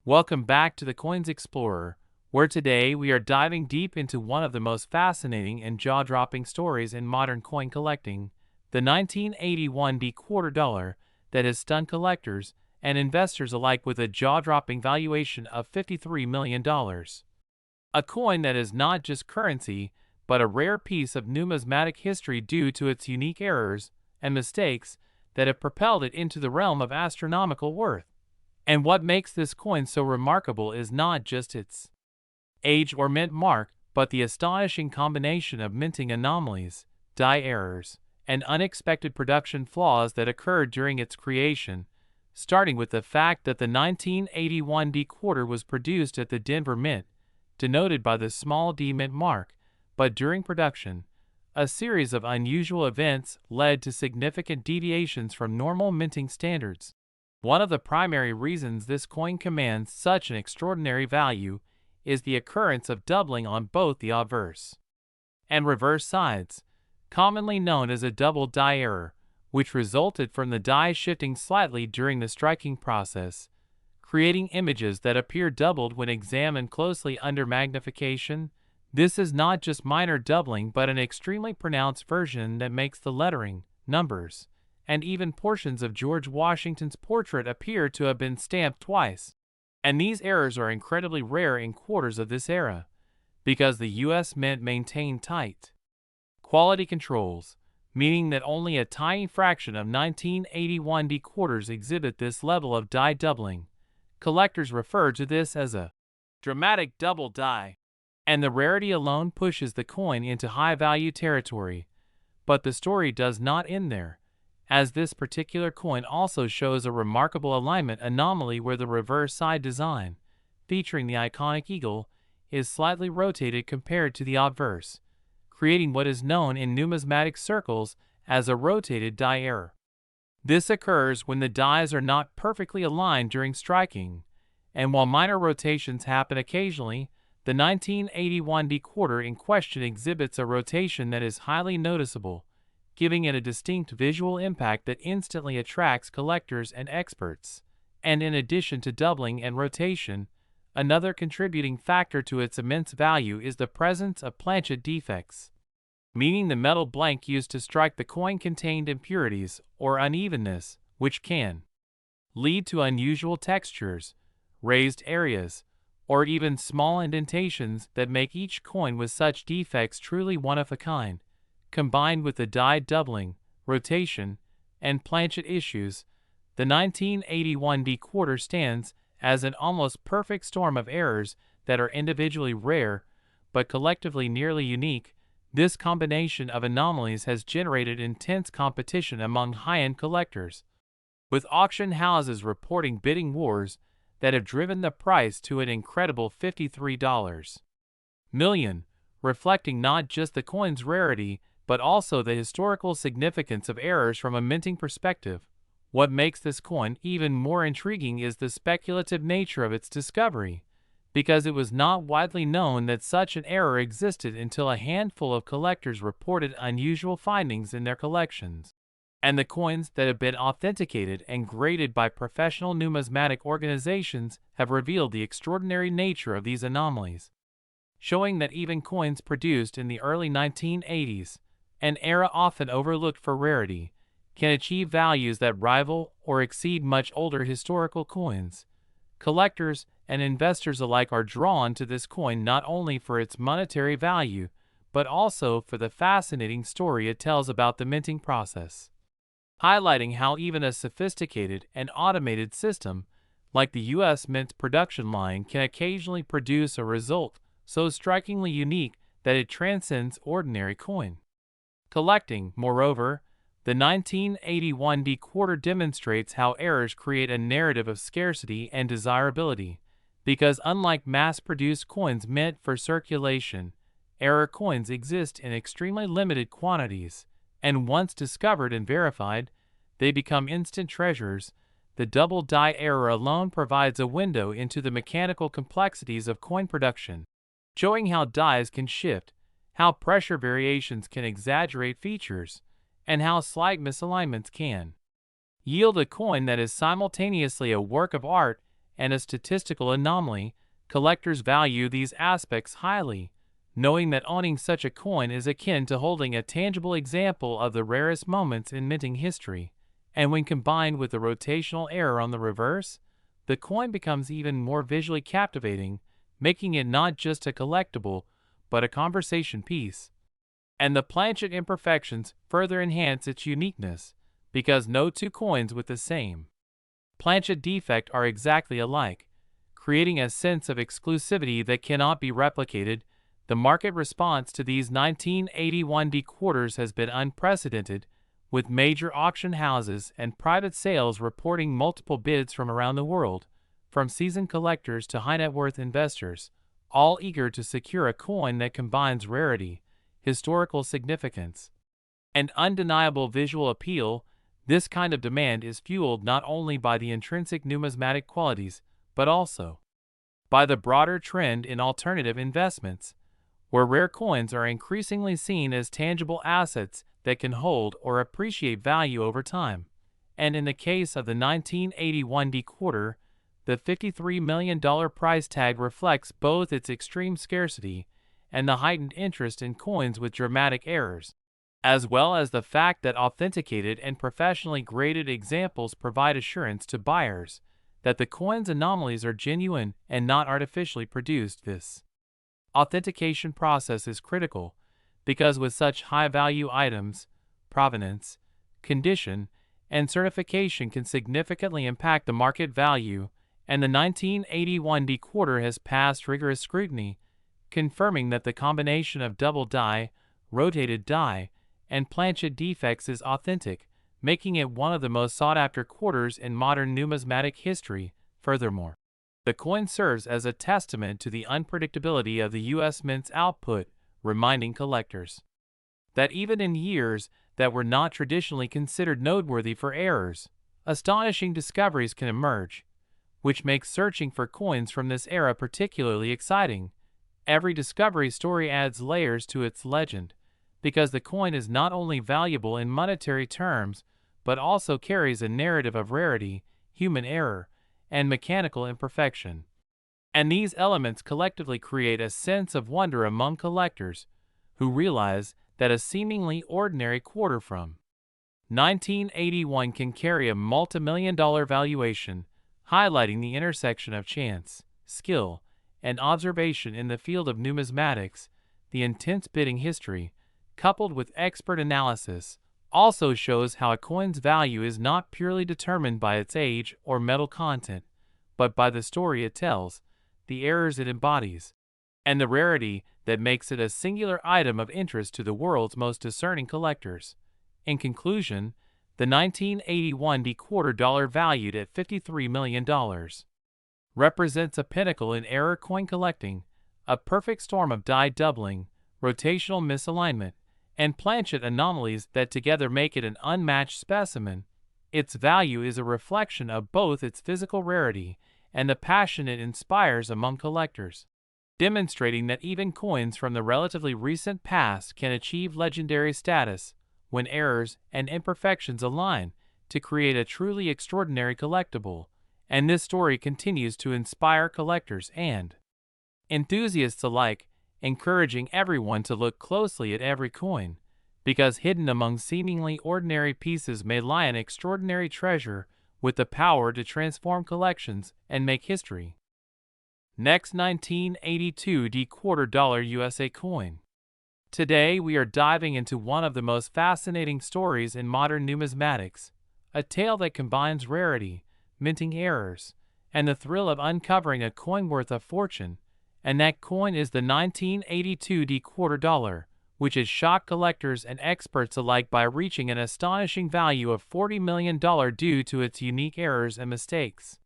Welcome back to the Coins Explorer, where today we are diving deep into one of the most fascinating and jaw-dropping stories in modern coin collecting, the 1981 quarter dollar that has stunned collectors and investors alike with a jaw-dropping valuation of $53 million. A coin that is not just currency, but a rare piece of numismatic history due to its unique errors and mistakes that have propelled it into the realm of astronomical worth. And what makes this coin so remarkable is not just its age or mint mark, but the astonishing combination of minting anomalies, die errors, and unexpected production flaws that occurred during its creation, starting with the fact that the 1981 quarter was produced at the Denver Mint, denoted by the small d mint mark, but during production, a series of unusual events led to significant deviations from normal minting standards. One of the primary reasons this coin commands such an extraordinary value is the occurrence of doubling on both the obverse and reverse sides, commonly known as a double die error, which resulted from the die shifting slightly during the striking process, creating images that appear doubled when examined closely under magnification. This is not just minor doubling but an extremely pronounced version that makes the lettering, numbers, and even portions of George Washington's portrait appear to have been stamped twice. And these errors are incredibly rare in quarters of this era, because the U.S. Mint maintained tight quality controls, meaning that only a tiny fraction of 1981 quarters exhibit this level of die doubling. Collectors refer to this as a dramatic double die, and the rarity alone pushes the coin into high-value territory. But the story does not end there, as this particular coin also shows a remarkable alignment anomaly where the reverse side design, featuring the iconic eagle, is slightly rotated compared to the obverse, creating what is known in numismatic circles as a rotated die error. This occurs when the dies are not perfectly aligned during striking, and while minor rotations happen occasionally, the 1981 quarter in question exhibits a rotation that is highly noticeable, giving it a distinct visual impact that instantly attracts collectors and experts. And in addition to doubling and rotation, another contributing factor to its immense value is the presence of planchet defects, meaning the metal blank used to strike the coin contained impurities or unevenness, which can lead to unusual textures, raised areas, or even small indentations that make each coin with such defects truly one of a kind. Combined with the die doubling, rotation, and planchet issues, the 1981 quarter stands as an almost perfect storm of errors that are individually rare, but collectively nearly unique. This combination of anomalies has generated intense competition among high-end collectors, with auction houses reporting bidding wars that have driven the price to an incredible $53 million, reflecting not just the coin's rarity, but also the historical significance of errors from a minting perspective. What makes this coin even more intriguing is the speculative nature of its discovery, because it was not widely known that such an error existed until a handful of collectors reported unusual findings in their collections. And the coins that have been authenticated and graded by professional numismatic organizations have revealed the extraordinary nature of these anomalies, showing that even coins produced in the early 1980s, an era often overlooked for rarity, can achieve values that rival or exceed much older historical coins. Collectors and investors alike are drawn to this coin not only for its monetary value, but also for the fascinating story it tells about the minting process, highlighting how even a sophisticated and automated system like the U.S. Mint's production line can occasionally produce a result so strikingly unique that it transcends ordinary coin collecting. Moreover, the 1981 quarter demonstrates how errors create a narrative of scarcity and desirability, because unlike mass-produced coins meant for circulation, error coins exist in extremely limited quantities, and once discovered and verified, they become instant treasures. The double die error alone provides a window into the mechanical complexities of coin production, showing how dies can shift, how pressure variations can exaggerate features, and how slight misalignments can yield a coin that is simultaneously a work of art and a statistical anomaly, collectors value these aspects highly, knowing that owning such a coin is akin to holding a tangible example of the rarest moments in minting history. And when combined with the rotational error on the reverse, the coin becomes even more visually captivating, making it not just a collectible, but a conversation piece. And the planchet imperfections further enhance its uniqueness, because no two coins with the same planchet defect are exactly alike, creating a sense of exclusivity that cannot be replicated. The market response to these 1981 D quarters has been unprecedented, with major auction houses and private sales reporting multiple bids from around the world, from seasoned collectors to high-net-worth investors, all eager to secure a coin that combines rarity, historical significance, and undeniable visual appeal. This kind of demand is fueled not only by the intrinsic numismatic qualities, but also by the broader trend in alternative investments, where rare coins are increasingly seen as tangible assets that can hold or appreciate value over time. And in the case of the 1981 D quarter, the $53 million price tag reflects both its extreme scarcity and the heightened interest in coins with dramatic errors, as well as the fact that authenticated and professionally graded examples provide assurance to buyers that the coin's anomalies are genuine and not artificially produced. This authentication process is critical because with such high-value items, provenance, condition, and certification can significantly impact the market value, and the 1981 D quarter has passed rigorous scrutiny, confirming that the combination of double die, rotated die, and planchet defects is authentic, making it one of the most sought-after quarters in modern numismatic history. Furthermore, the coin serves as a testament to the unpredictability of the U.S. Mint's output, reminding collectors that even in years that were not traditionally considered noteworthy for errors, astonishing discoveries can emerge, which makes searching for coins from this era particularly exciting. Every discovery story adds layers to its legend, because the coin is not only valuable in monetary terms, but also carries a narrative of rarity, human error, and mechanical imperfection. And these elements collectively create a sense of wonder among collectors, who realize that a seemingly ordinary quarter from 1981 can carry a multi-million-dollar valuation, highlighting the intersection of chance, skill, and observation in the field of numismatics. The intense bidding history, coupled with expert analysis, also shows how a coin's value is not purely determined by its age or metal content, but by the story it tells, the errors it embodies, and the rarity that makes it a singular item of interest to the world's most discerning collectors. In conclusion, the 1981 D quarter dollar, valued at $53 million, represents a pinnacle in error coin collecting, a perfect storm of die doubling, rotational misalignment, and planchet anomalies that together make it an unmatched specimen. Its value is a reflection of both its physical rarity and the passion it inspires among collectors, demonstrating that even coins from the relatively recent past can achieve legendary status when errors and imperfections align to create a truly extraordinary collectible. And this story continues to inspire collectors and enthusiasts alike, encouraging everyone to look closely at every coin, because hidden among seemingly ordinary pieces may lie an extraordinary treasure with the power to transform collections and make history. Next, 1982 D quarter dollar USA coin. Today we are diving into one of the most fascinating stories in modern numismatics, a tale that combines rarity, minting errors, and the thrill of uncovering a coin worth a fortune. And that coin is the 1982 D quarter dollar, which has shocked collectors and experts alike by reaching an astonishing value of $40 million due to its unique errors and mistakes.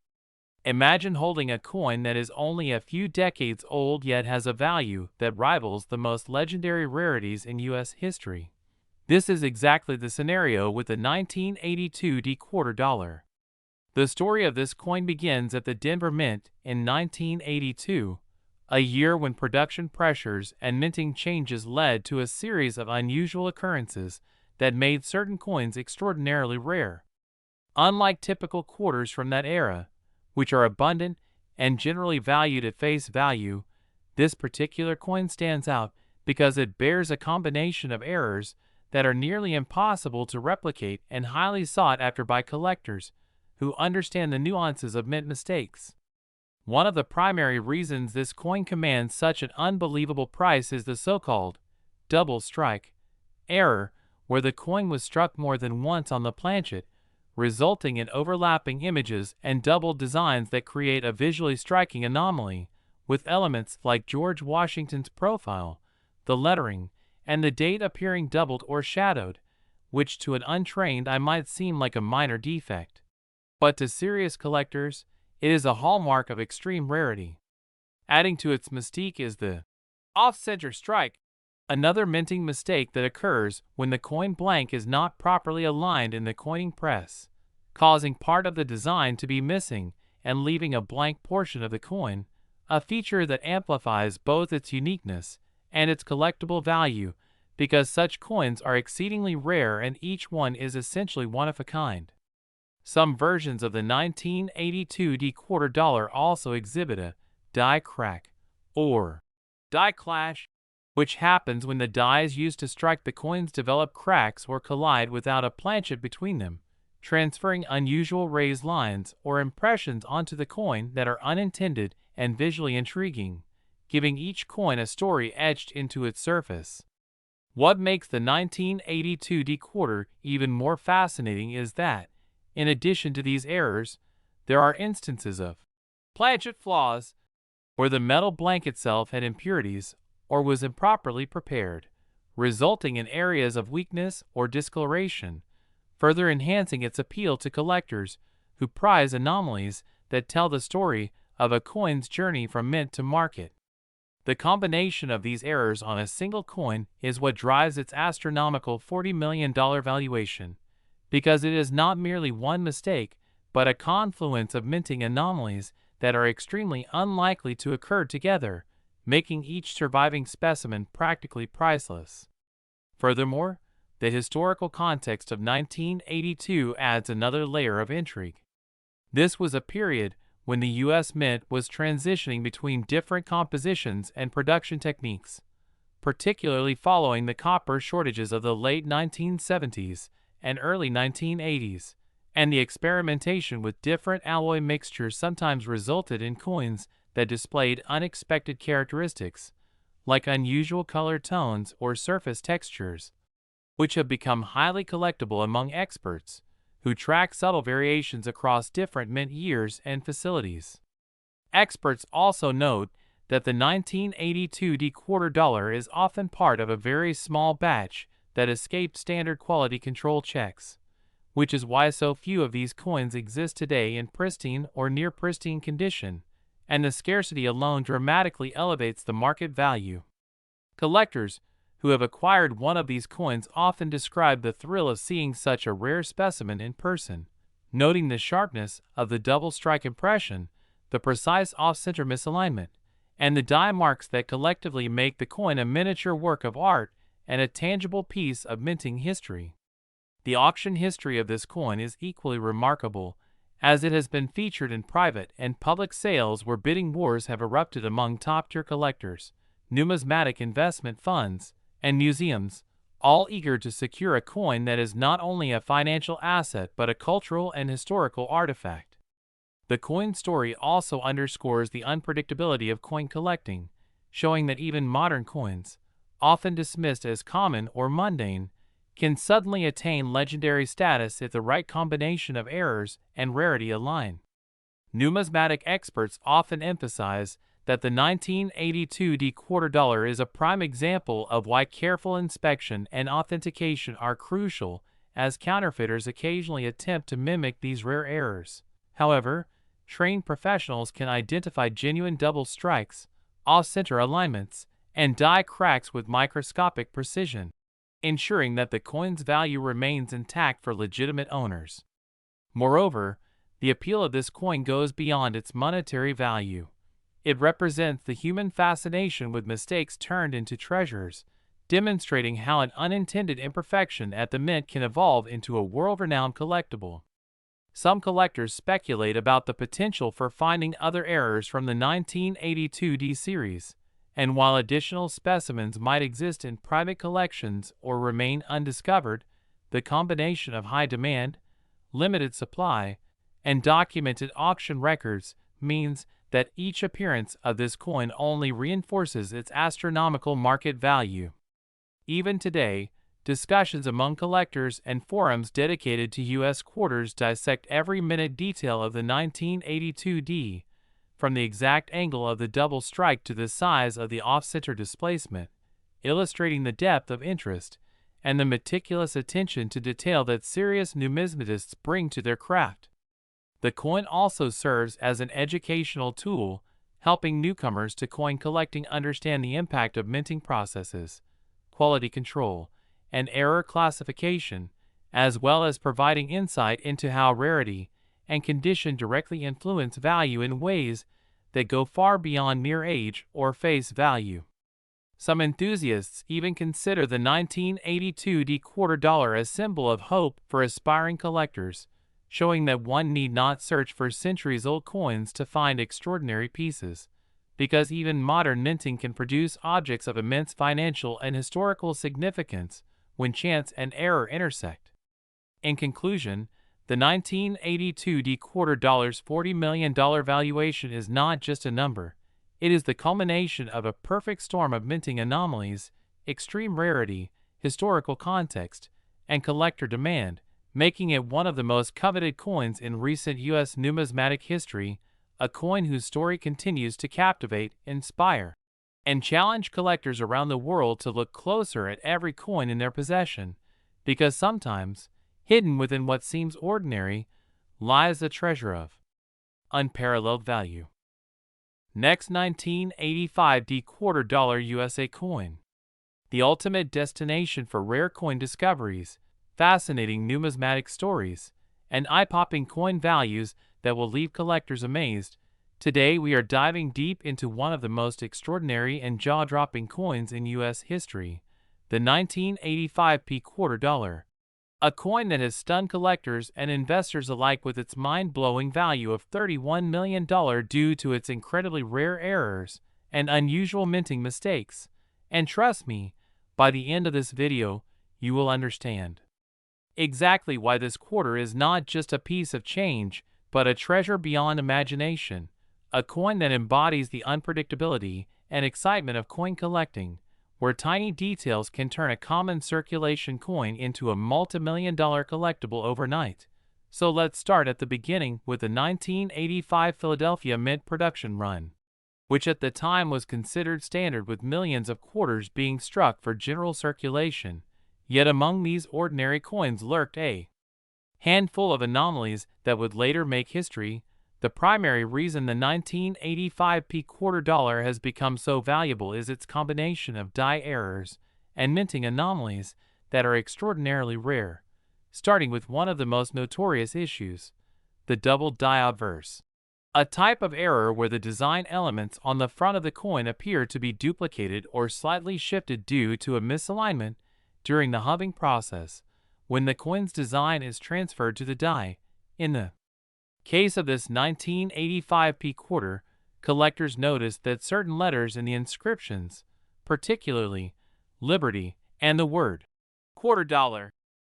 Imagine holding a coin that is only a few decades old yet has a value that rivals the most legendary rarities in U.S. history. This is exactly the scenario with the 1982 D quarter dollar. The story of this coin begins at the Denver Mint in 1982, a year when production pressures and minting changes led to a series of unusual occurrences that made certain coins extraordinarily rare. Unlike typical quarters from that era, which are abundant and generally valued at face value. This particular coin stands out because it bears a combination of errors that are nearly impossible to replicate and highly sought after by collectors who understand the nuances of mint mistakes. One of the primary reasons this coin commands such an unbelievable price is the so-called double strike error, where the coin was struck more than once on the planchet, resulting in overlapping images and doubled designs that create a visually striking anomaly, with elements like George Washington's profile, the lettering, and the date appearing doubled or shadowed, which to an untrained eye might seem like a minor defect. But to serious collectors, it is a hallmark of extreme rarity. Adding to its mystique is the off-center strike, another minting mistake that occurs when the coin blank is not properly aligned in the coining press, causing part of the design to be missing and leaving a blank portion of the coin, a feature that amplifies both its uniqueness and its collectible value because such coins are exceedingly rare and each one is essentially one of a kind. Some versions of the 1982 quarter dollar also exhibit a die crack or die clash, which happens when the dies used to strike the coins develop cracks or collide without a planchet between them, transferring unusual raised lines or impressions onto the coin that are unintended and visually intriguing, giving each coin a story etched into its surface. What makes the 1982 quarter even more fascinating is that, in addition to these errors, there are instances of planchet flaws, where the metal blank itself had impurities or was improperly prepared, resulting in areas of weakness or discoloration, further enhancing its appeal to collectors who prize anomalies that tell the story of a coin's journey from mint to market. The combination of these errors on a single coin is what drives its astronomical $40 million valuation, because it is not merely one mistake, but a confluence of minting anomalies that are extremely unlikely to occur together, making each surviving specimen practically priceless. Furthermore, the historical context of 1982 adds another layer of intrigue. This was a period when the U.S. Mint was transitioning between different compositions and production techniques, particularly following the copper shortages of the late 1970s and early 1980s, and the experimentation with different alloy mixtures sometimes resulted in coins that displayed unexpected characteristics, like unusual color tones or surface textures, which have become highly collectible among experts who track subtle variations across different mint years and facilities. Experts also note that the 1982 quarter dollar is often part of a very small batch that escaped standard quality control checks, which is why so few of these coins exist today in pristine or near pristine condition, and the scarcity alone dramatically elevates the market value. Collectors who have acquired one of these coins often describe the thrill of seeing such a rare specimen in person, noting the sharpness of the double strike impression, the precise off-center misalignment, and the die marks that collectively make the coin a miniature work of art and a tangible piece of minting history. The auction history of this coin is equally remarkable, as it has been featured in private and public sales where bidding wars have erupted among top-tier collectors, numismatic investment funds, and museums, all eager to secure a coin that is not only a financial asset but a cultural and historical artifact. The coin story also underscores the unpredictability of coin collecting, showing that even modern coins, often dismissed as common or mundane, can suddenly attain legendary status if the right combination of errors and rarity align. Numismatic experts often emphasize that the 1982 quarter dollar is a prime example of why careful inspection and authentication are crucial, as counterfeiters occasionally attempt to mimic these rare errors. However, trained professionals can identify genuine double strikes, off-center alignments, and die cracks with microscopic precision, ensuring that the coin's value remains intact for legitimate owners. Moreover, the appeal of this coin goes beyond its monetary value. It represents the human fascination with mistakes turned into treasures, demonstrating how an unintended imperfection at the mint can evolve into a world-renowned collectible. Some collectors speculate about the potential for finding other errors from the 1982D series, and while additional specimens might exist in private collections or remain undiscovered, the combination of high demand, limited supply, and documented auction records means that each appearance of this coin only reinforces its astronomical market value. Even today, discussions among collectors and forums dedicated to U.S. quarters dissect every minute detail of the 1982D, from the exact angle of the double strike to the size of the off-center displacement, illustrating the depth of interest and the meticulous attention to detail that serious numismatists bring to their craft. The coin also serves as an educational tool, helping newcomers to coin collecting understand the impact of minting processes, quality control, and error classification, as well as providing insight into how rarity and condition directly influence value in ways that go far beyond mere age or face value. Some enthusiasts even consider the 1982D quarter dollar a symbol of hope for aspiring collectors, showing that one need not search for centuries-old coins to find extraordinary pieces, because even modern minting can produce objects of immense financial and historical significance when chance and error intersect. In conclusion, the 1982D quarter dollar's $40 million valuation is not just a number. It is the culmination of a perfect storm of minting anomalies, extreme rarity, historical context, and collector demand, making it one of the most coveted coins in recent U.S. numismatic history, a coin whose story continues to captivate, inspire, and challenge collectors around the world to look closer at every coin in their possession, because sometimes, hidden within what seems ordinary, lies a treasure of unparalleled value. Next, 1985D quarter dollar USA coin. The ultimate destination for rare coin discoveries, fascinating numismatic stories, and eye-popping coin values that will leave collectors amazed. Today we are diving deep into one of the most extraordinary and jaw-dropping coins in U.S. history, the 1985p quarter dollar. A coin that has stunned collectors and investors alike with its mind-blowing value of $31 million due to its incredibly rare errors and unusual minting mistakes. And trust me, by the end of this video, you will understand exactly why this quarter is not just a piece of change, but a treasure beyond imagination, a coin that embodies the unpredictability and excitement of coin collecting, where tiny details can turn a common circulation coin into a multi-million-dollar collectible overnight. So let's start at the beginning with the 1985 Philadelphia Mint production run, which at the time was considered standard with millions of quarters being struck for general circulation. Yet among these ordinary coins lurked a handful of anomalies that would later make history. The primary reason the 1985p quarter dollar has become so valuable is its combination of die errors and minting anomalies that are extraordinarily rare, starting with one of the most notorious issues, the double die obverse, a type of error where the design elements on the front of the coin appear to be duplicated or slightly shifted due to a misalignment during the hubbing process when the coin's design is transferred to the die. In the case of this 1985p quarter, collectors noticed that certain letters in the inscriptions, particularly Liberty and the word quarter dollar,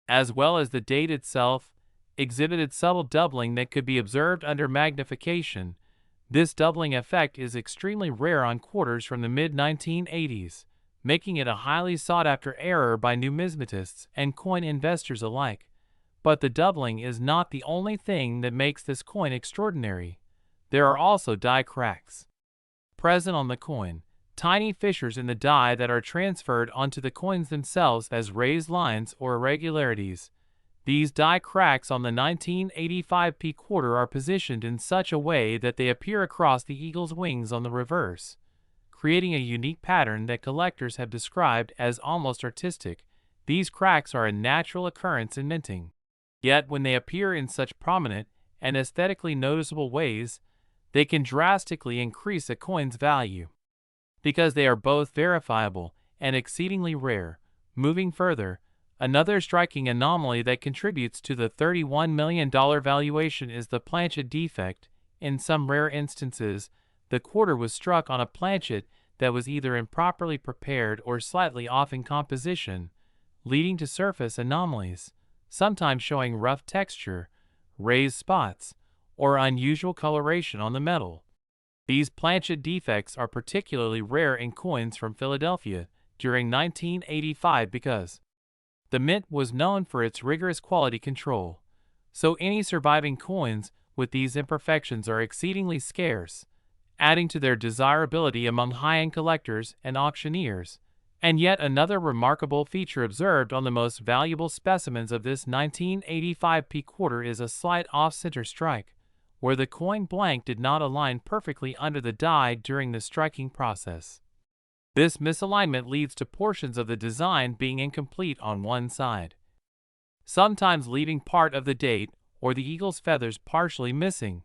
as well as the date itself, exhibited subtle doubling that could be observed under magnification. This doubling effect is extremely rare on quarters from the mid-1980s, making it a highly sought-after error by numismatists and coin investors alike. But the doubling is not the only thing that makes this coin extraordinary. There are also die cracks present on the coin, tiny fissures in the die that are transferred onto the coins themselves as raised lines or irregularities. These die cracks on the 1985p quarter are positioned in such a way that they appear across the eagle's wings on the reverse, creating a unique pattern that collectors have described as almost artistic. These cracks are a natural occurrence in minting. Yet when they appear in such prominent and aesthetically noticeable ways, they can drastically increase a coin's value, because they are both verifiable and exceedingly rare. Moving further, Another striking anomaly that contributes to the $31 million valuation is the planchet defect. In some rare instances, the quarter was struck on a planchet that was either improperly prepared or slightly off in composition, leading to surface anomalies, sometimes showing rough texture, raised spots, or unusual coloration on the metal. These planchet defects are particularly rare in coins from Philadelphia during 1985 because the mint was known for its rigorous quality control, so any surviving coins with these imperfections are exceedingly scarce, adding to their desirability among high-end collectors and auctioneers. And yet another remarkable feature observed on the most valuable specimens of this 1985 P quarter is a slight off-center strike, where the coin blank did not align perfectly under the die during the striking process. This misalignment leads to portions of the design being incomplete on one side, sometimes leaving part of the date or the eagle's feathers partially missing.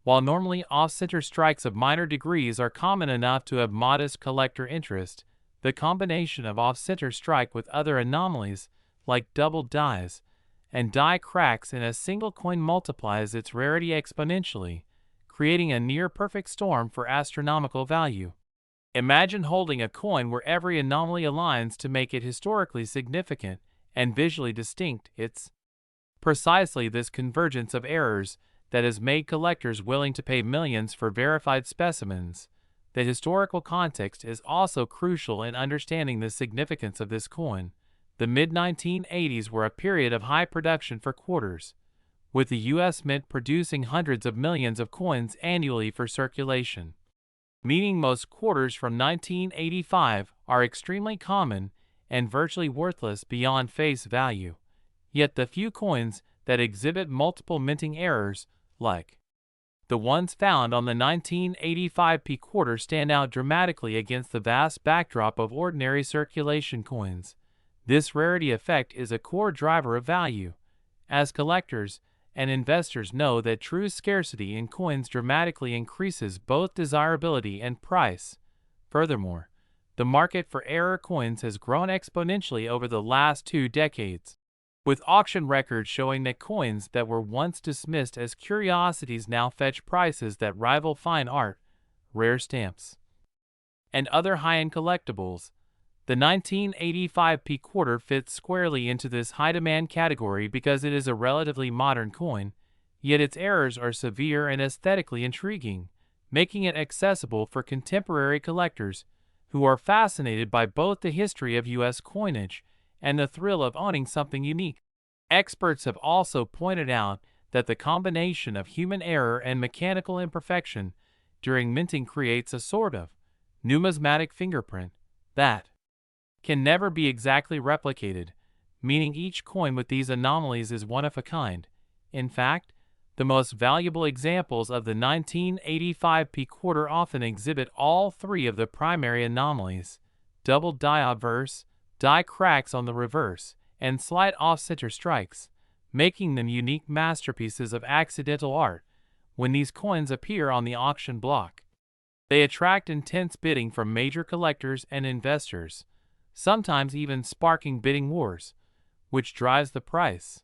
While normally off-center strikes of minor degrees are common enough to have modest collector interest, the combination of off-center strike with other anomalies, like doubled dies and die cracks in a single coin, multiplies its rarity exponentially, creating a near-perfect storm for astronomical value. Imagine holding a coin where every anomaly aligns to make it historically significant and visually distinct. It's precisely this convergence of errors that has made collectors willing to pay millions for verified specimens. The historical context is also crucial in understanding the significance of this coin. The mid-1980s were a period of high production for quarters, with the U.S. Mint producing hundreds of millions of coins annually for circulation, meaning most quarters from 1985 are extremely common and virtually worthless beyond face value. Yet the few coins that exhibit multiple minting errors, like the ones found on the 1985 P quarter, stand out dramatically against the vast backdrop of ordinary circulation coins. This rarity effect is a core driver of value, as collectors and investors know that true scarcity in coins dramatically increases both desirability and price. Furthermore, the market for error coins has grown exponentially over the last 2 decades, with auction records showing that coins that were once dismissed as curiosities now fetch prices that rival fine art, rare stamps, and other high-end collectibles. The 1985 P quarter fits squarely into this high-demand category because it is a relatively modern coin, yet its errors are severe and aesthetically intriguing, making it accessible for contemporary collectors who are fascinated by both the history of U.S. coinage and the thrill of owning something unique. Experts have also pointed out that the combination of human error and mechanical imperfection during minting creates a sort of numismatic fingerprint that can never be exactly replicated, meaning each coin with these anomalies is one of a kind. In fact, the most valuable examples of the 1985 P quarter often exhibit all 3 of the primary anomalies: double die obverse, die cracks on the reverse, and slight off-center strikes, making them unique masterpieces of accidental art. When these coins appear on the auction block, they attract intense bidding from major collectors and investors, sometimes even sparking bidding wars, which drives the price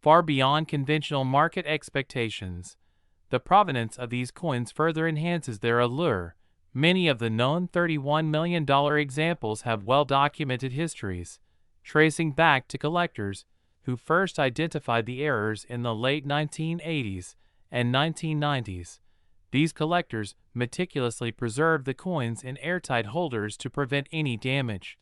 far beyond conventional market expectations. The provenance of these coins further enhances their allure. Many of the known $31 million examples have well-documented histories, tracing back to collectors who first identified the errors in the late 1980s and 1990s. These collectors meticulously preserved the coins in airtight holders to prevent any damage,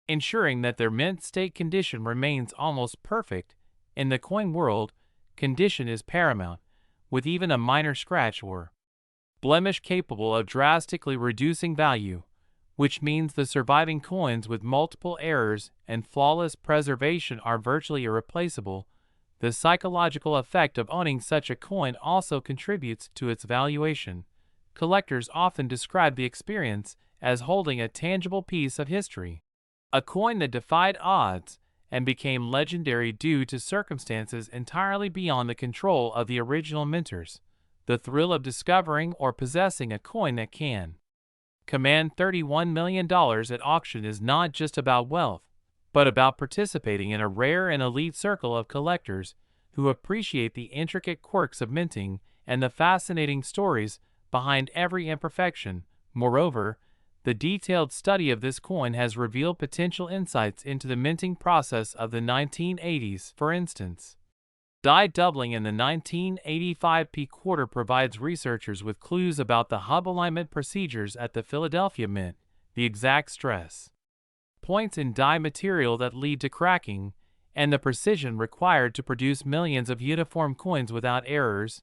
ensuring that their mint state condition remains almost perfect. In the coin world, condition is paramount, with even a minor scratch or blemish capable of drastically reducing value, which means the surviving coins with multiple errors and flawless preservation are virtually irreplaceable. The psychological effect of owning such a coin also contributes to its valuation. Collectors often describe the experience as holding a tangible piece of history, a coin that defied odds and became legendary due to circumstances entirely beyond the control of the original minters. The thrill of discovering or possessing a coin that can command $31 million at auction is not just about wealth. but about participating in a rare and elite circle of collectors who appreciate the intricate quirks of minting and the fascinating stories behind every imperfection. Moreover, the detailed study of this coin has revealed potential insights into the minting process of the 1980s. For instance, die doubling in the 1985 P quarter provides researchers with clues about the hub alignment procedures at the Philadelphia Mint, the exact stress points in die material that lead to cracking, and the precision required to produce millions of uniform coins without errors.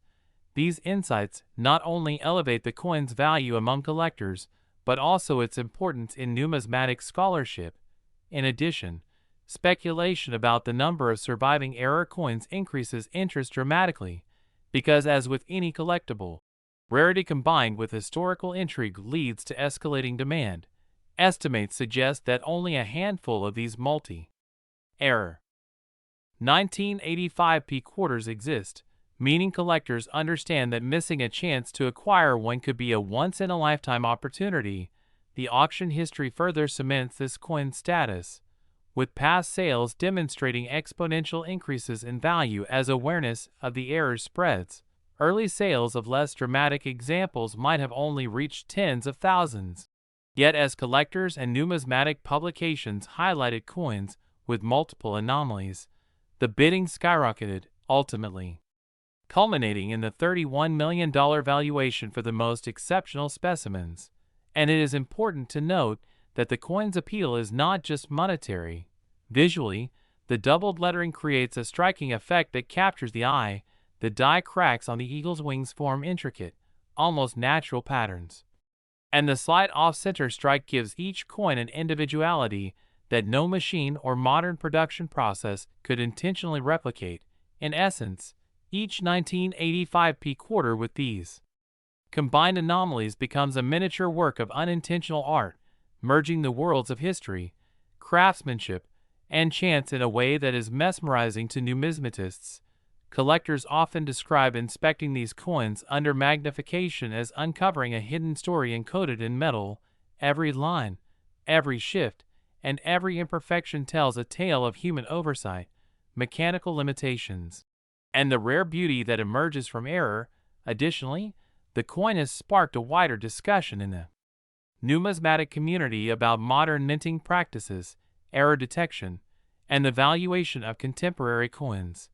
These insights not only elevate the coin's value among collectors, but also its importance in numismatic scholarship. In addition, speculation about the number of surviving error coins increases interest dramatically, because as with any collectible, rarity combined with historical intrigue leads to escalating demand. Estimates suggest that only a handful of these multi-error 1985 P quarters exist, meaning collectors understand that missing a chance to acquire one could be a once-in-a-lifetime opportunity. The auction history further cements this coin's status, with past sales demonstrating exponential increases in value as awareness of the error spreads. Early sales of less dramatic examples might have only reached tens of thousands. Yet as collectors and numismatic publications highlighted coins with multiple anomalies, the bidding skyrocketed, ultimately culminating in the $31 million valuation for the most exceptional specimens. And it is important to note that the coin's appeal is not just monetary. Visually, the doubled lettering creates a striking effect that captures the eye. The die cracks on the eagle's wings form intricate, almost natural patterns, and the slight off-center strike gives each coin an individuality that no machine or modern production process could intentionally replicate. In essence, each 1985 P quarter with these combined anomalies becomes a miniature work of unintentional art, merging the worlds of history, craftsmanship, and chance in a way that is mesmerizing to numismatists. Collectors often describe inspecting these coins under magnification as uncovering a hidden story encoded in metal. Every line, every shift, and every imperfection tells a tale of human oversight, mechanical limitations, and the rare beauty that emerges from error. Additionally, the coin has sparked a wider discussion in the numismatic community about modern minting practices, error detection, and the valuation of contemporary coins.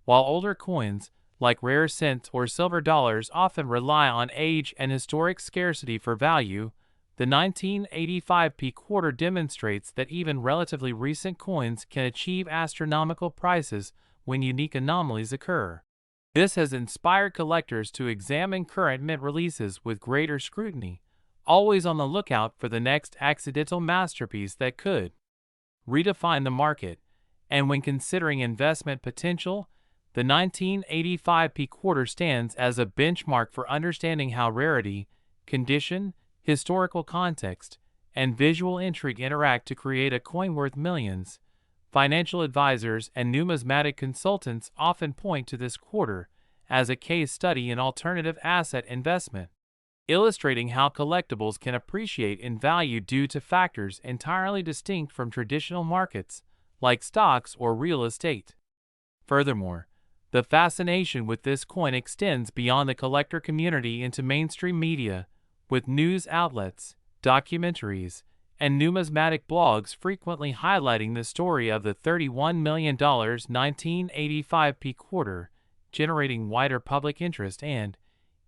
While older coins, like rare cents or silver dollars, often rely on age and historic scarcity for value, the 1985 P quarter demonstrates that even relatively recent coins can achieve astronomical prices when unique anomalies occur. This has inspired collectors to examine current mint releases with greater scrutiny, always on the lookout for the next accidental masterpiece that could redefine the market. And when considering investment potential, the 1985 P quarter stands as a benchmark for understanding how rarity, condition, historical context, and visual intrigue interact to create a coin worth millions. Financial advisors and numismatic consultants often point to this quarter as a case study in alternative asset investment, illustrating how collectibles can appreciate in value due to factors entirely distinct from traditional markets, like stocks or real estate. Furthermore, the fascination with this coin extends beyond the collector community into mainstream media, with news outlets, documentaries, and numismatic blogs frequently highlighting the story of the $31 million 1985 P quarter, generating wider public interest and,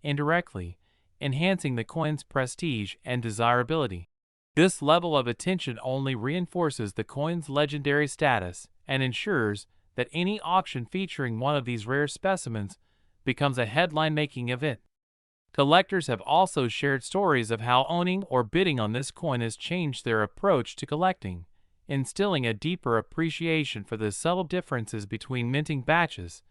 indirectly, enhancing the coin's prestige and desirability. This level of attention only reinforces the coin's legendary status and ensures that any auction featuring one of these rare specimens becomes a headline-making event. Collectors have also shared stories of how owning or bidding on this coin has changed their approach to collecting, instilling a deeper appreciation for the subtle differences between minting batches,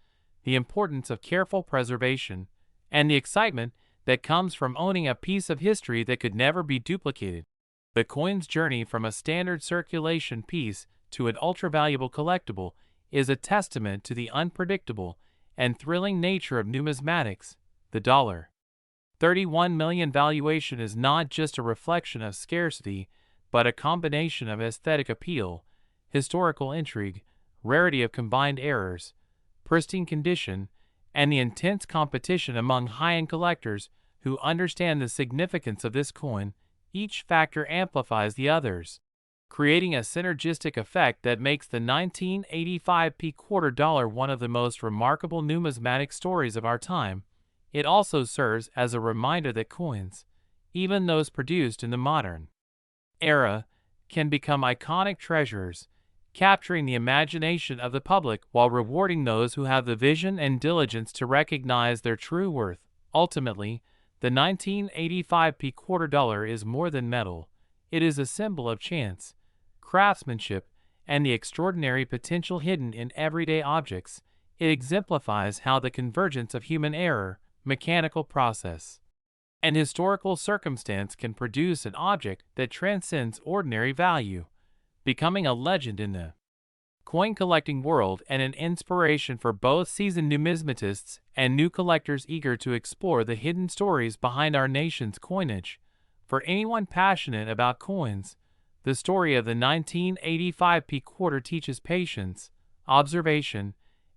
the importance of careful preservation, and the excitement that comes from owning a piece of history that could never be duplicated. The coin's journey from a standard circulation piece to an ultra-valuable collectible is a testament to the unpredictable and thrilling nature of numismatics. The $31 million valuation is not just a reflection of scarcity, but a combination of aesthetic appeal, historical intrigue, rarity of combined errors, pristine condition, and the intense competition among high-end collectors who understand the significance of this coin. Each factor amplifies the others, creating a synergistic effect that makes the 1985 quarter dollar one of the most remarkable numismatic stories of our time. It also serves as a reminder that coins, even those produced in the modern era, can become iconic treasures, capturing the imagination of the public while rewarding those who have the vision and diligence to recognize their true worth. Ultimately, the 1985 quarter dollar is more than metal. It is a symbol of chance, craftsmanship, and the extraordinary potential hidden in everyday objects. It exemplifies how the convergence of human error, mechanical process, and historical circumstance can produce an object that transcends ordinary value, becoming a legend in the coin collecting world and an inspiration for both seasoned numismatists and new collectors eager to explore the hidden stories behind our nation's coinage. For anyone passionate about coins, the story of the 1985 quarter teaches patience, observation,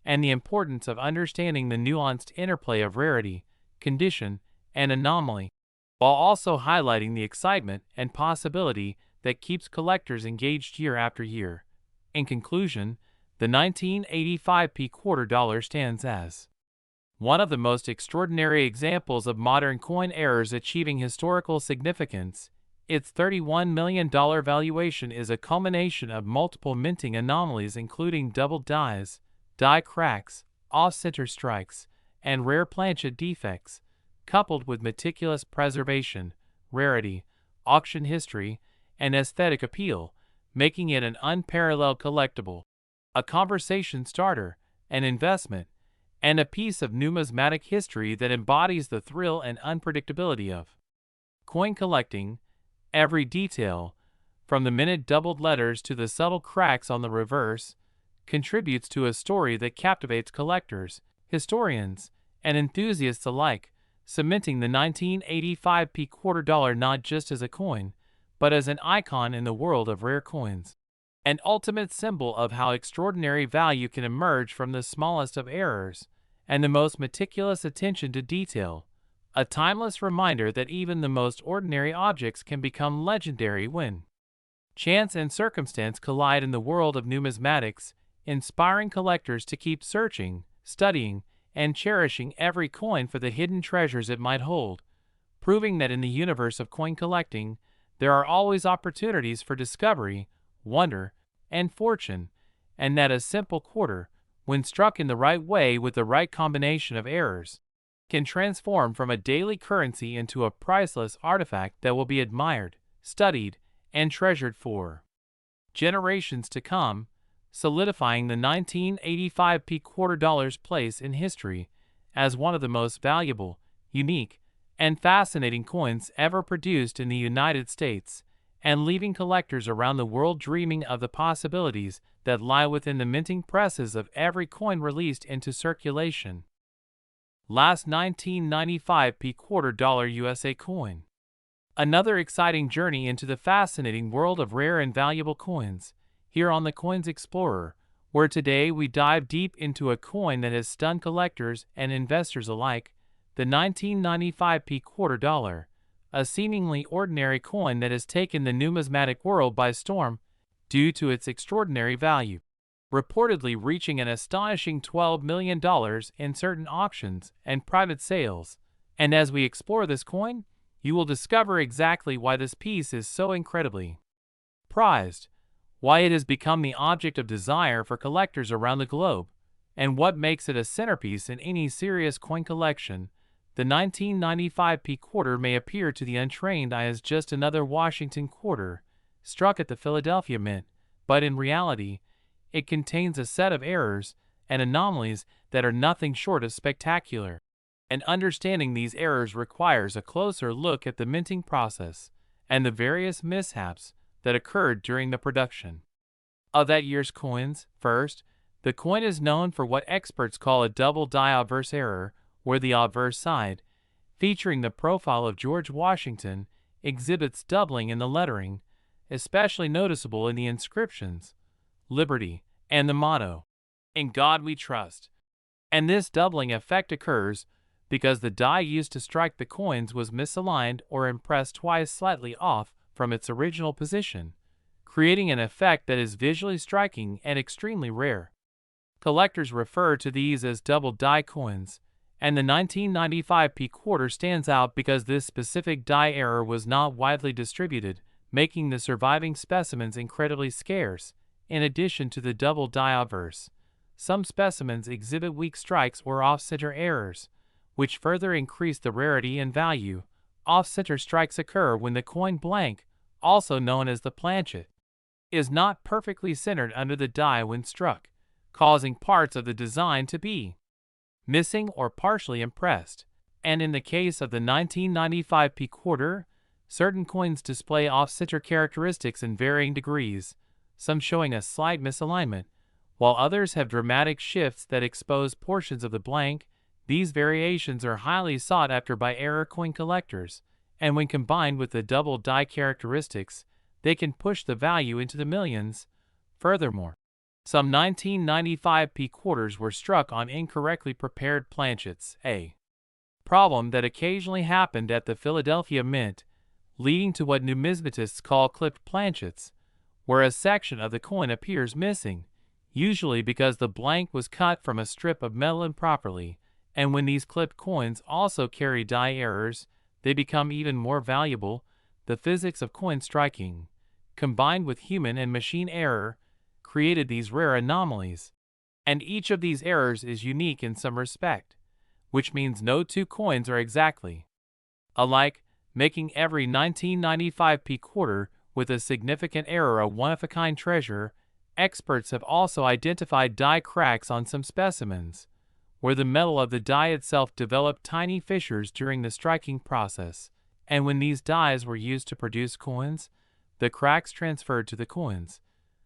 and the importance of understanding the nuanced interplay of rarity, condition, and anomaly, while also highlighting the excitement and possibility that keeps collectors engaged year after year. In conclusion, the 1985 quarter dollar stands as one of the most extraordinary examples of modern coin errors achieving historical significance. Its $31 million valuation is a culmination of multiple minting anomalies including double dies, die cracks, off-center strikes, and rare planchet defects, coupled with meticulous preservation, rarity, auction history, and aesthetic appeal, making it an unparalleled collectible, a conversation starter, an investment, and a piece of numismatic history that embodies the thrill and unpredictability of coin collecting. Every detail, from the minted doubled letters to the subtle cracks on the reverse, contributes to a story that captivates collectors, historians, and enthusiasts alike, cementing the 1985 quarter dollar not just as a coin, but as an icon in the world of rare coins, an ultimate symbol of how extraordinary value can emerge from the smallest of errors and the most meticulous attention to detail, a timeless reminder that even the most ordinary objects can become legendary when chance and circumstance collide in the world of numismatics, inspiring collectors to keep searching, studying, and cherishing every coin for the hidden treasures it might hold, proving that in the universe of coin collecting, there are always opportunities for discovery, wonder, and fortune, and that a simple quarter, when struck in the right way with the right combination of errors, can transform from a daily currency into a priceless artifact that will be admired, studied, and treasured for generations to come, solidifying the 1985 quarter dollar's place in history as one of the most valuable, unique, and fascinating coins ever produced in the United States, and leaving collectors around the world dreaming of the possibilities that lie within the minting presses of every coin released into circulation. Last 1995 quarter dollar USA coin. Another exciting journey into the fascinating world of rare and valuable coins, here on the Coins Explorer, where today we dive deep into a coin that has stunned collectors and investors alike, the 1995 quarter dollar, a seemingly ordinary coin that has taken the numismatic world by storm due to its extraordinary value, reportedly reaching an astonishing $12 million in certain auctions and private sales. And as we explore this coin, you will discover exactly why this piece is so incredibly prized, why it has become the object of desire for collectors around the globe, and what makes it a centerpiece in any serious coin collection. The 1995 quarter may appear to the untrained eye as just another Washington quarter struck at the Philadelphia Mint, but in reality, it contains a set of errors and anomalies that are nothing short of spectacular. And understanding these errors requires a closer look at the minting process and the various mishaps that occurred during the production of that year's coins. First, the coin is known for what experts call a double die obverse error, where the obverse side, featuring the profile of George Washington, exhibits doubling in the lettering, especially noticeable in the inscriptions. liberty, and the motto, "In God We Trust." And this doubling effect occurs because the die used to strike the coins was misaligned or impressed twice slightly off from its original position, creating an effect that is visually striking and extremely rare. Collectors refer to these as double die coins, and the 1995 p quarter stands out because this specific die error was not widely distributed, making the surviving specimens incredibly scarce. In addition to the double die obverse, some specimens exhibit weak strikes or off-center errors, which further increase the rarity and value. Off-center strikes occur when the coin blank, also known as the planchet, is not perfectly centered under the die when struck, causing parts of the design to be missing or partially impressed. And in the case of the 1995 p quarter, certain coins display off-center characteristics in varying degrees, some showing a slight misalignment, while others have dramatic shifts that expose portions of the blank. These variations are highly sought after by error coin collectors, and when combined with the double die characteristics, they can push the value into the millions. Furthermore, some 1995 p quarters were struck on incorrectly prepared planchets, a problem that occasionally happened at the Philadelphia Mint, leading to what numismatists call clipped planchets, where a section of the coin appears missing, usually because the blank was cut from a strip of metal improperly. And when these clipped coins also carry die errors, they become even more valuable. The physics of coin striking, combined with human and machine error, created these rare anomalies. And each of these errors is unique in some respect, which means no two coins are exactly alike, making every 1995 p quarter with a significant error a one-of-a-kind treasure. Experts have also identified die cracks on some specimens, where the metal of the die itself developed tiny fissures during the striking process, and when these dies were used to produce coins, the cracks transferred to the coins,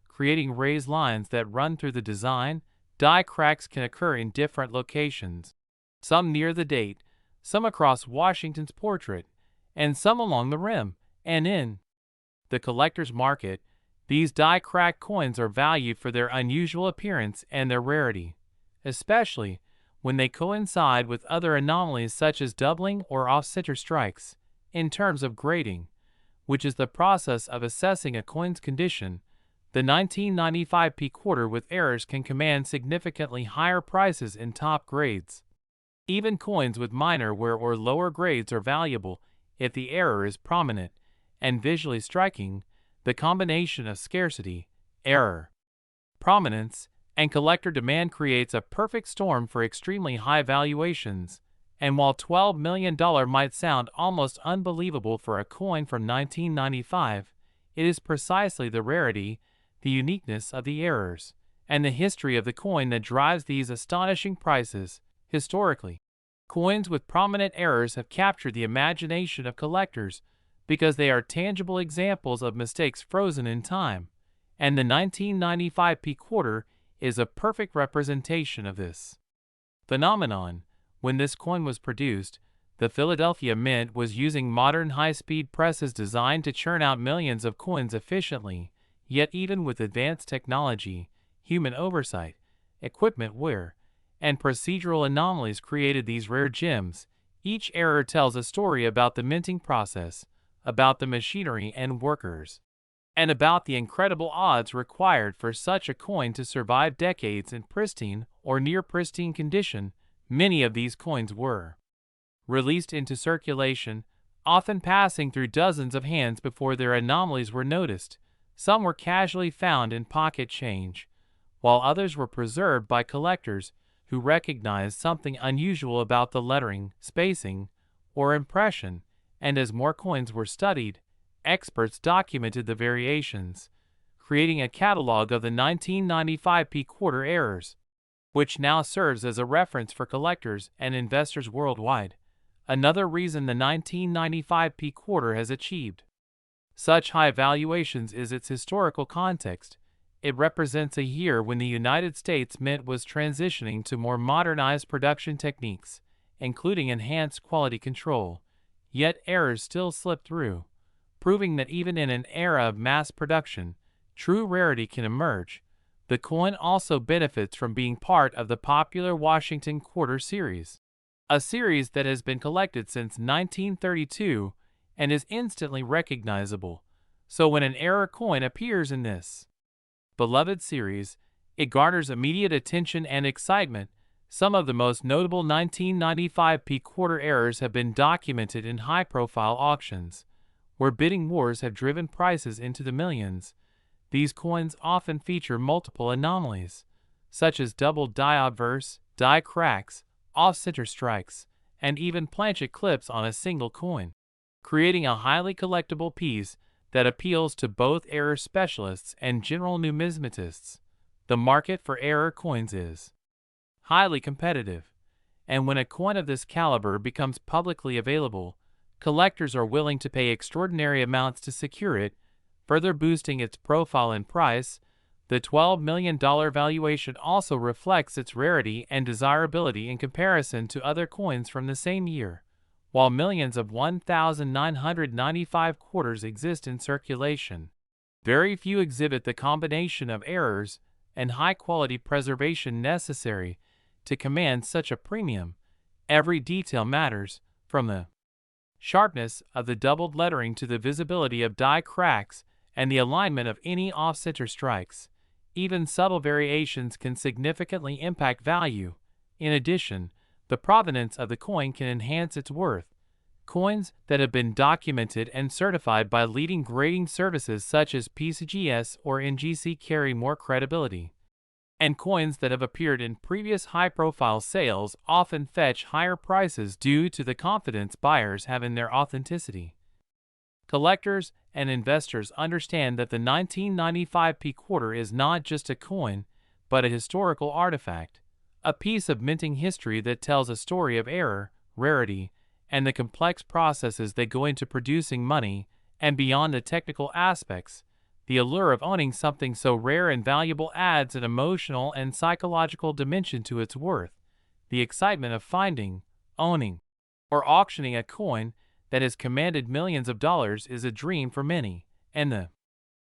creating raised lines that run through the design. Die cracks can occur in different locations, some near the date, some across Washington's portrait, and some along the rim. And in the collector's market, these die crack coins are valued for their unusual appearance and their rarity, especially when they coincide with other anomalies such as doubling or off-center strikes. In terms of grading, which is the process of assessing a coin's condition, the 1995 p quarter with errors can command significantly higher prices in top grades. Even coins with minor wear or lower grades are valuable if the error is prominent and visually striking. The combination of scarcity, error, prominence, and collector demand creates a perfect storm for extremely high valuations. And while $12 million might sound almost unbelievable for a coin from 1995, it is precisely the rarity, the uniqueness of the errors, and the history of the coin that drives these astonishing prices. Historically, coins with prominent errors have captured the imagination of collectors because they are tangible examples of mistakes frozen in time, and the 1995 p quarter is a perfect representation of this phenomenon. When this coin was produced, the Philadelphia Mint was using modern high-speed presses designed to churn out millions of coins efficiently. Yet even with advanced technology, human oversight, equipment wear, and procedural anomalies created these rare gems. Each error tells a story about the minting process, about the machinery and workers, and about the incredible odds required for such a coin to survive decades in pristine or near pristine condition. Many of these coins were released into circulation, often passing through dozens of hands before their anomalies were noticed. Some were casually found in pocket change, while others were preserved by collectors who recognized something unusual about the lettering, spacing, or impression. And as more coins were studied, experts documented the variations, creating a catalog of the 1995 p quarter errors, which now serves as a reference for collectors and investors worldwide. Another reason the 1995 p quarter has achieved such high valuations is its historical context. It represents a year when the United States Mint was transitioning to more modernized production techniques, including enhanced quality control. Yet errors still slip through, proving that even in an era of mass production, true rarity can emerge. The coin also benefits from being part of the popular Washington Quarter series, a series that has been collected since 1932 and is instantly recognizable. So when an error coin appears in this beloved series, it garners immediate attention and excitement. Some of the most notable 1995 P quarter errors have been documented in high-profile auctions, where bidding wars have driven prices into the millions. These coins often feature multiple anomalies, such as double die obverse, die cracks, off-center strikes, and even planchet clips on a single coin, creating a highly collectible piece that appeals to both error specialists and general numismatists. The market for error coins is highly competitive, and when a coin of this caliber becomes publicly available, collectors are willing to pay extraordinary amounts to secure it, further boosting its profile and price. The $12 million valuation also reflects its rarity and desirability in comparison to other coins from the same year. While millions of 1,995 quarters exist in circulation, very few exhibit the combination of errors and high-quality preservation necessary to command such a premium. Every detail matters, from the sharpness of the doubled lettering to the visibility of die cracks and the alignment of any off-center strikes. Even subtle variations can significantly impact value. In addition, the provenance of the coin can enhance its worth. Coins that have been documented and certified by leading grading services such as PCGS or NGC carry more credibility, and coins that have appeared in previous high-profile sales often fetch higher prices due to the confidence buyers have in their authenticity. Collectors and investors understand that the 1995 P quarter is not just a coin, but a historical artifact, a piece of minting history that tells a story of error, rarity, and the complex processes that go into producing money. And beyond the technical aspects, the allure of owning something so rare and valuable adds an emotional and psychological dimension to its worth. The excitement of finding, owning, or auctioning a coin that has commanded millions of dollars is a dream for many, and the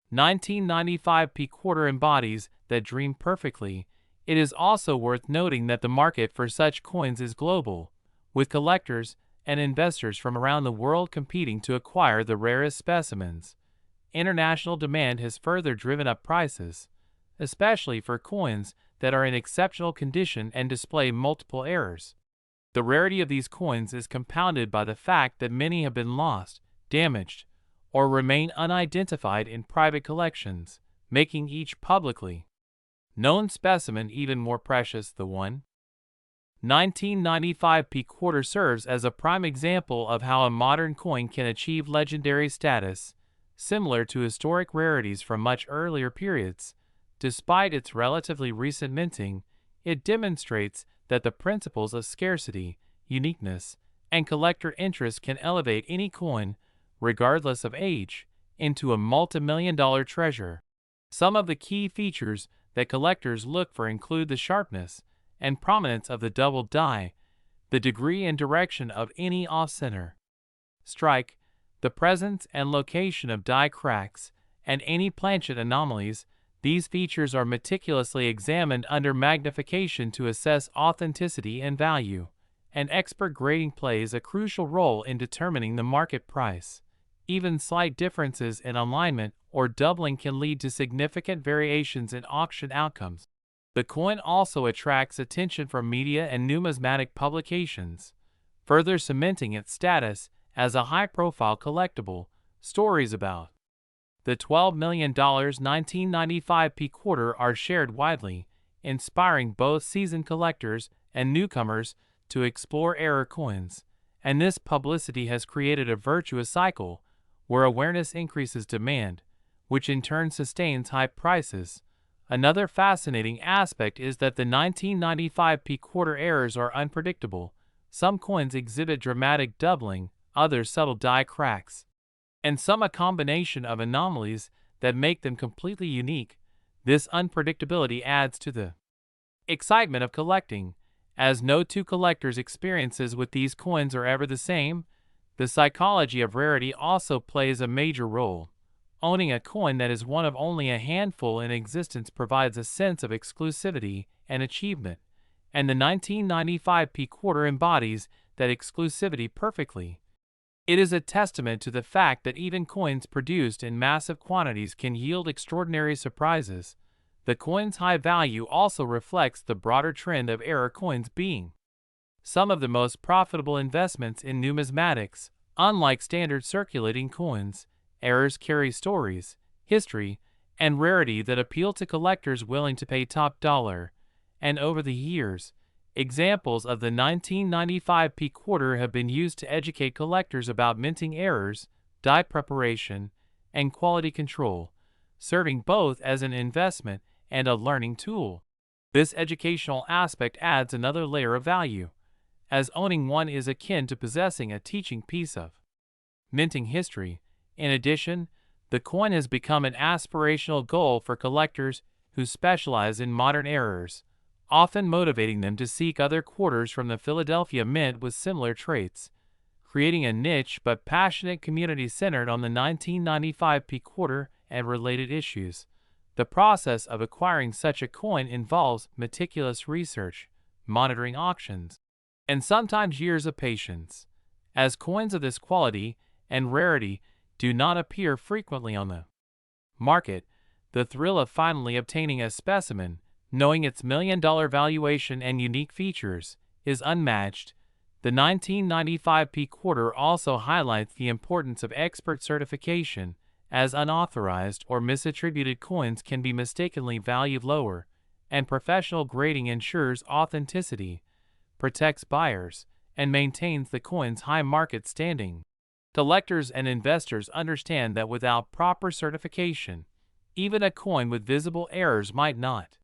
1995 P quarter embodies that dream perfectly. It is also worth noting that the market for such coins is global, with collectors and investors from around the world competing to acquire the rarest specimens. International demand has further driven up prices, especially for coins that are in exceptional condition and display multiple errors. The rarity of these coins is compounded by the fact that many have been lost, damaged, or remain unidentified in private collections, making each publicly known specimen even more precious. The 1995 P quarter serves as a prime example of how a modern coin can achieve legendary status, similar to historic rarities from much earlier periods. Despite its relatively recent minting, it demonstrates that the principles of scarcity, uniqueness, and collector interest can elevate any coin, regardless of age, into a multi-million-dollar treasure. Some of the key features that collectors look for include the sharpness and prominence of the double die, the degree and direction of any off-center strike, the presence and location of die cracks, and any planchet anomalies. These features are meticulously examined under magnification to assess authenticity and value, and expert grading plays a crucial role in determining the market price. Even slight differences in alignment or doubling can lead to significant variations in auction outcomes. The coin also attracts attention from media and numismatic publications, further cementing its status as a high-profile collectible. Stories about the $12 million 1995 P quarter are shared widely, inspiring both seasoned collectors and newcomers to explore error coins, and this publicity has created a virtuous cycle where awareness increases demand, which in turn sustains high prices. Another fascinating aspect is that the 1995 P quarter errors are unpredictable. Some coins exhibit dramatic doubling, others subtle die cracks, and some a combination of anomalies that make them completely unique. This unpredictability adds to the excitement of collecting, as no two collectors' experiences with these coins are ever the same. The psychology of rarity also plays a major role. Owning a coin that is one of only a handful in existence provides a sense of exclusivity and achievement, and the 1995 P quarter embodies that exclusivity perfectly. It is a testament to the fact that even coins produced in massive quantities can yield extraordinary surprises. The coin's high value also reflects the broader trend of error coins being some of the most profitable investments in numismatics. Unlike standard circulating coins, errors carry stories, history, and rarity that appeal to collectors willing to pay top dollar. And over the years, examples of the 1995 P quarter have been used to educate collectors about minting errors, die preparation, and quality control, serving both as an investment and a learning tool. This educational aspect adds another layer of value, as owning one is akin to possessing a teaching piece of minting history. In addition, the coin has become an aspirational goal for collectors who specialize in modern errors, often motivating them to seek other quarters from the Philadelphia Mint with similar traits, creating a niche but passionate community centered on the 1995 P quarter and related issues. The process of acquiring such a coin involves meticulous research, monitoring auctions, and sometimes years of patience, as coins of this quality and rarity do not appear frequently on the market. The thrill of finally obtaining a specimen, knowing its million-dollar valuation and unique features, is unmatched. The 1995 P quarter also highlights the importance of expert certification, as unauthorized or misattributed coins can be mistakenly valued lower, and professional grading ensures authenticity, protects buyers, and maintains the coin's high market standing. Collectors and investors understand that without proper certification, even a coin with visible errors might not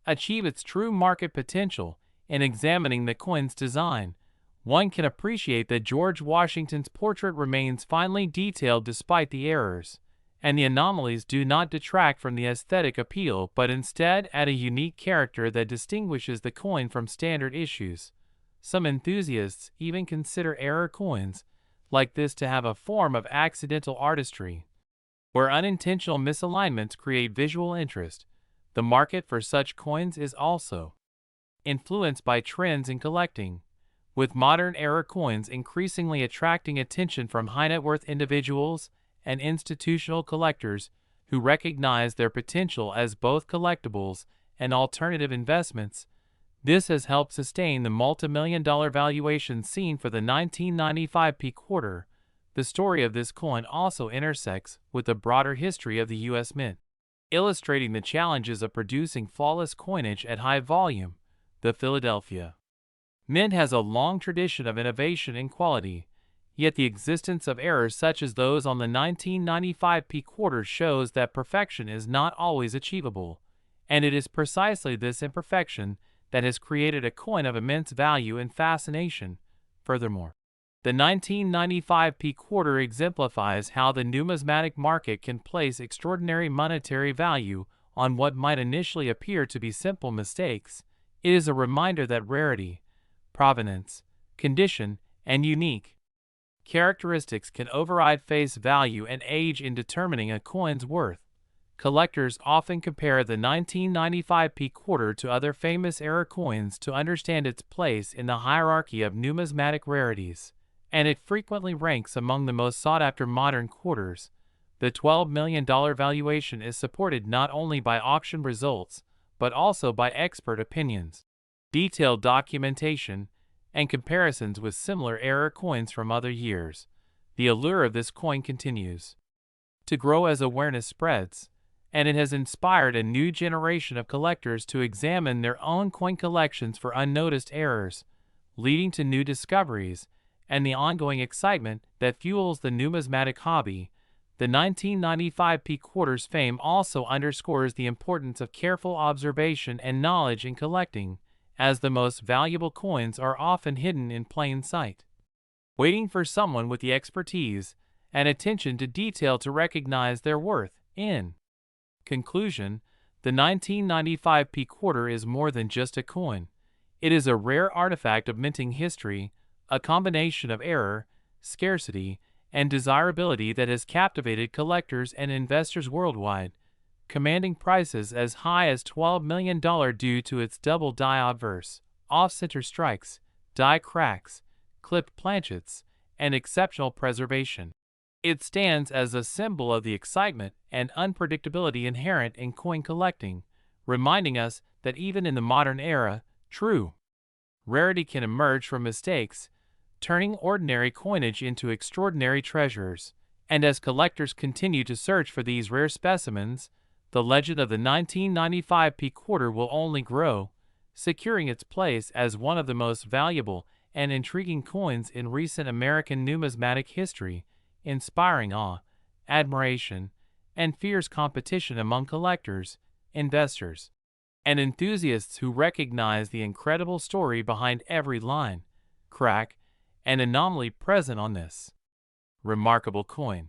achieve its true market potential. In examining the coin's design, one can appreciate that George Washington's portrait remains finely detailed despite the errors, and the anomalies do not detract from the aesthetic appeal but instead add a unique character that distinguishes the coin from standard issues. Some enthusiasts even consider error coins like this to have a form of accidental artistry, where unintentional misalignments create visual interest. The market for such coins is also influenced by trends in collecting, with modern error coins increasingly attracting attention from high-net-worth individuals and institutional collectors who recognize their potential as both collectibles and alternative investments. This has helped sustain the multi-million-dollar valuation seen for the 1995 P quarter. The story of this coin also intersects with the broader history of the U.S. Mint, illustrating the challenges of producing flawless coinage at high volume. The Philadelphia Mint has a long tradition of innovation and quality, yet the existence of errors such as those on the 1995 P quarter shows that perfection is not always achievable, and it is precisely this imperfection that has created a coin of immense value and fascination. Furthermore, the 1995 P quarter exemplifies how the numismatic market can place extraordinary monetary value on what might initially appear to be simple mistakes. It is a reminder that rarity, provenance, condition, and unique characteristics can override face value and age in determining a coin's worth. Collectors often compare the 1995 P quarter to other famous error coins to understand its place in the hierarchy of numismatic rarities, and it frequently ranks among the most sought-after modern quarters. The $12 million valuation is supported not only by auction results, but also by expert opinions, detailed documentation, and comparisons with similar error coins from other years. The allure of this coin continues to grow as awareness spreads, and it has inspired a new generation of collectors to examine their own coin collections for unnoticed errors, leading to new discoveries and the ongoing excitement that fuels the numismatic hobby. The 1995 P quarter's fame also underscores the importance of careful observation and knowledge in collecting, as the most valuable coins are often hidden in plain sight, waiting for someone with the expertise and attention to detail to recognize their worth. In conclusion, the 1995 P quarter is more than just a coin. It is a rare artifact of minting history, a combination of error, scarcity, and desirability that has captivated collectors and investors worldwide, commanding prices as high as $12 million due to its double die obverse, off-center strikes, die cracks, clipped planchets, and exceptional preservation. It stands as a symbol of the excitement and unpredictability inherent in coin collecting, reminding us that even in the modern era, true rarity can emerge from mistakes, turning ordinary coinage into extraordinary treasures. And as collectors continue to search for these rare specimens, the legend of the 1995 P quarter will only grow, securing its place as one of the most valuable and intriguing coins in recent American numismatic history, inspiring awe, admiration, and fierce competition among collectors, investors, and enthusiasts who recognize the incredible story behind every line, crack, and anomaly present on this remarkable coin.